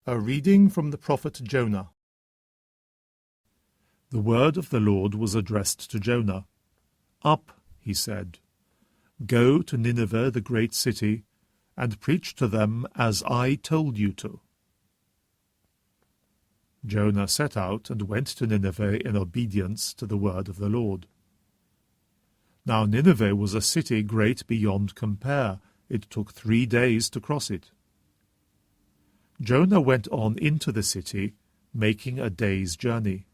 A reading from the prophet Jonah. The word of the Lord was addressed to Jonah. "Up," he said, "go to Nineveh, the great city, and preach to them as I told you to." Jonah set out and went to Nineveh in obedience to the word of the Lord. Now Nineveh was a city great beyond compare. It took 3 days to cross it. Jonah went on into the city, making a day's journey.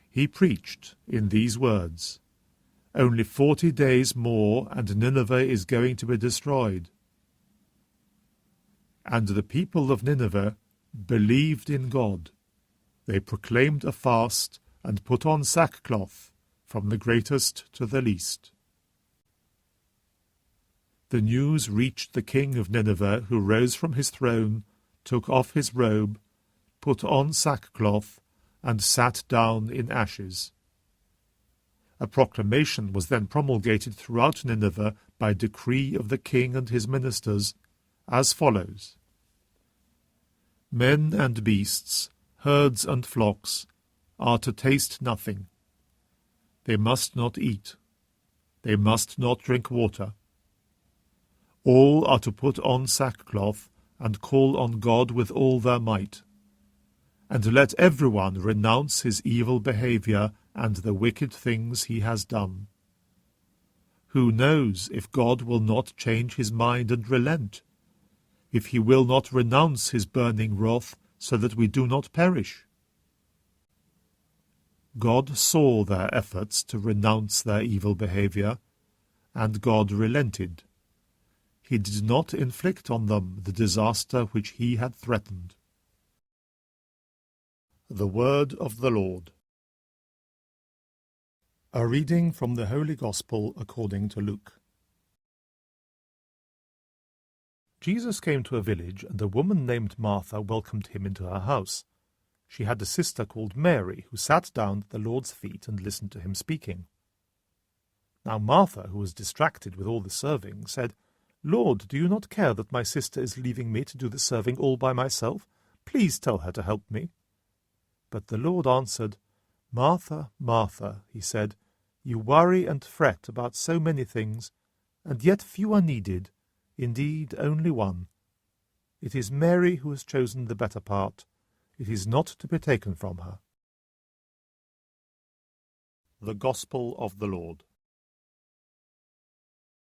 He preached in these words, "Only 40 days more, and Nineveh is going to be destroyed." And the people of Nineveh believed in God. They proclaimed a fast and put on sackcloth, from the greatest to the least. The news reached the king of Nineveh, who rose from his throne, took off his robe, put on sackcloth, and sat down in ashes. A proclamation was then promulgated throughout Nineveh by decree of the king and his ministers, as follows: Men and beasts, herds and flocks, are to taste nothing. They must not eat. They must not drink water. All are to put on sackcloth and call on God with all their might. And let everyone renounce his evil behavior and the wicked things he has done. Who knows if God will not change his mind and relent, if he will not renounce his burning wrath, so that we do not perish? God saw their efforts to renounce their evil behavior, and God relented. He did not inflict on them the disaster which he had threatened. The Word of the Lord. A reading from the Holy Gospel according to Luke. Jesus came to a village, and a woman named Martha welcomed him into her house. She had a sister called Mary, who sat down at the Lord's feet and listened to him speaking. Now Martha, who was distracted with all the serving, said, "Lord, do you not care that my sister is leaving me to do the serving all by myself? Please tell her to help me." But the Lord answered, "Martha, Martha," he said, "you worry and fret about so many things, and yet few are needed, indeed only one. It is Mary who has chosen the better part. It is not to be taken from her." The Gospel of the Lord.